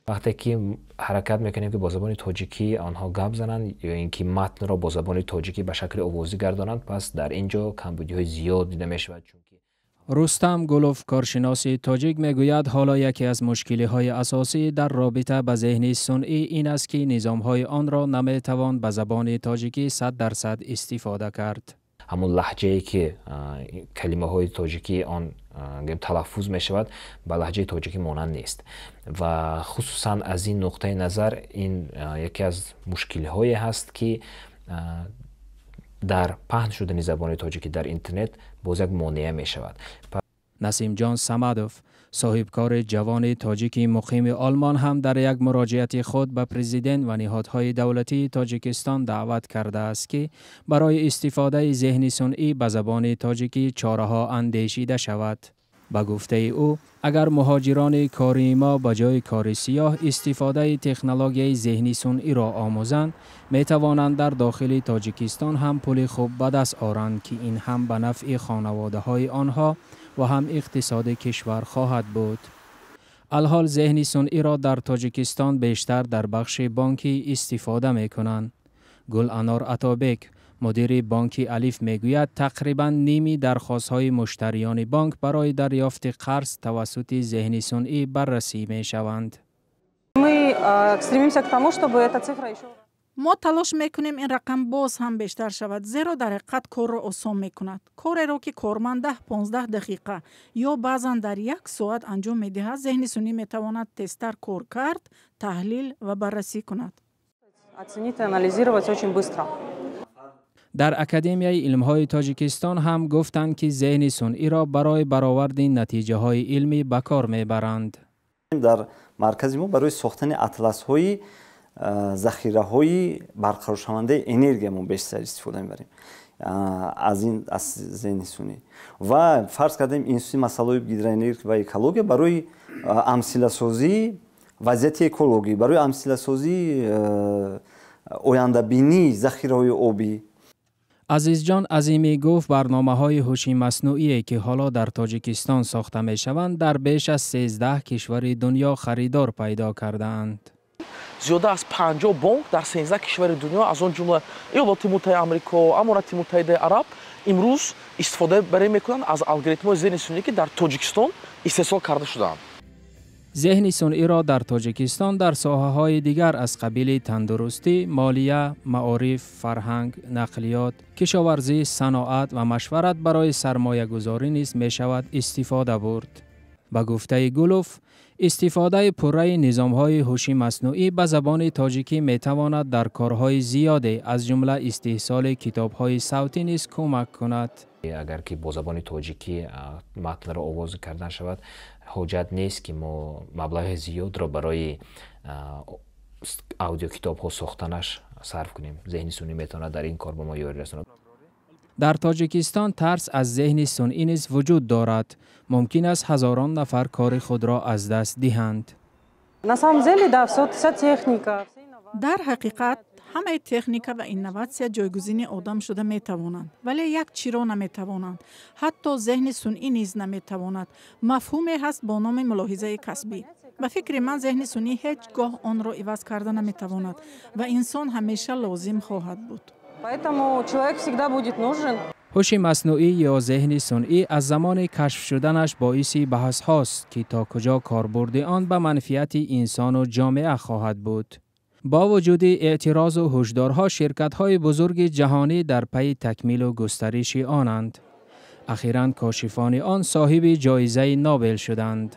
وقتی که حرکت میکنیم که با زبان تاجیکی آنها گپ زنند یا اینکه متن را با زبان تاجیکی به شکل آوازی گردانند، پس در اینجا کمبودی‌های زیاد دیده میشود. رستم گلوف کارشناس تاجیک میگوید حالا یکی از مشکل‌های اساسی در رابطه با ذهن صنعی این است که نظام‌های آن را نمیتوان به زبان تاجیکی 100% استفاده کرد. همون لهجه‌ای که کلمه‌های تاجیکی آن تلفظ می‌شود با لهجه تاجیکی مانند نیست و خصوصا از این نقطه نظر این یکی از مشکل‌هایی هست که در پهن شدن زبان تاجیکی در اینترنت باز یک مانع می‌شود. نسیم جان سمدوف صاحبکار جوان تاجیکی مقیم آلمان هم در یک مراجعت خود به پرزیدنت و نهادهای دولتی تاجیکستان دعوت کرده است که برای استفاده ذهن صنعی به زبان تاجیکی چاره‌ها اندیشیده شود. به گفته او اگر مهاجران کاری ما به جای کار سیاه استفاده تکنولوژی ذهن صنعی را آموزند، می توانند در داخل تاجیکستان هم پول خوب به دست آورند که این هم به نفع خانواده های آنها و هم اقتصاد کشور خواهد بود. الحال ذهن صنعی را در تاجیکستان بیشتر در بخش بانکی استفاده می کنند. گل انار عطابک مدیر بانک الف میگوید تقریبا نیمی درخواست‌های مشتریان بانک برای دریافت قرض توسط ذهن صنعی بررسی می‌شوند. ما تلاش میکنیم این رقم باز هم بیشتر شود، زیرا در حقیقت کار را آسان میکند. کاری را که کارمند 10-15 دقیقه یا بعضا در 1 ساعت انجام میدهد، ذهن صنعی میتواند تستر کار کرد، تحلیل و بررسی کند. در اکادمیای علم‌های تاجیکستان هم گفتند که ذهن صنعی را برای برآورد نتیجه‌های علمی به کار میبرند. در مرکز ما برای ساختن اطلس‌های ذخیره‌های برقرارشونده انرژی ما بیشتر استفاده می‌بریم از ذهن صنعی و فرض کردیم اینستیتوت مسائل گیدروانرژی و اکولوژی برای امثله‌سازی وضعیت اکولوژی، برای امثله‌سازی آینده‌بینی ذخیره‌های آبی. عزیز جان عظیمی گفت برنامه‌های هوش مصنوعی که حالا در تاجیکستان ساخته می‌شوند در بیش از 13 کشور دنیا خریدار پیدا کرده‌اند. زیاده از 50 بانک در 13 کشور دنیا از آن جمله ایالات متحده آمریکا، امارات متحده عرب امروز استفاده برای می‌کنند از الگوریتم‌های ذهن صنعی که در تاجیکستان استحصال کرده شده‌اند. ذهن صنعی را در تاجیکستان در ساحه‌های دیگر از قبیل تندرستی، مالیه، معارف، فرهنگ، نقلیات، کشاورزی، صنعت و مشورت برای سرمایه گذاری نیز می شود استفاده برد. به گفته گلوف، استفاده پررای نظام‌های هوش مصنوعی به زبان تاجیکی می تواند در کارهای زیادی از جمله استحصال کتاب‌های صوتی نیز کمک کند. اگر که با زبان تاجیکی متن را آواز کردن شود، حاجت نیست که ما مبلغ زیاد را برای اودیو کتاب ها ساختنش صرف کنیم. ذهن صنعی میتواند در این کار به ما یاری رساند. در تاجیکستان ترس از ذهن صنعی نیز وجود دارد. ممکن است هزاران نفر کار خود را از دست دهند. در حقیقت همه تکنیک و اینوواسیا جایگزین آدم شده می توانند، ولی یک چیز را نمی توانند. حتی ذهن صنعی نیز نمی تواند. مفهومی هست با نام ملاحظه کسبی. به فکر من ذهن صنعی هیچگاه آن را عوض کرده نمی تواند و انسان همیشه لازم خواهد بود. هوش مصنوعی یا ذهن صنعی از زمان کشف شدنش باعث بحث هاست که تا کجا کاربرد آن به منفعت انسان و جامعه خواهد بود. با وجود اعتراض و هشدارها شرکت‌های بزرگ جهانی در پی تکمیل و گسترش آنند. اخیراً کاشفان آن صاحب جایزه نوبل شدند.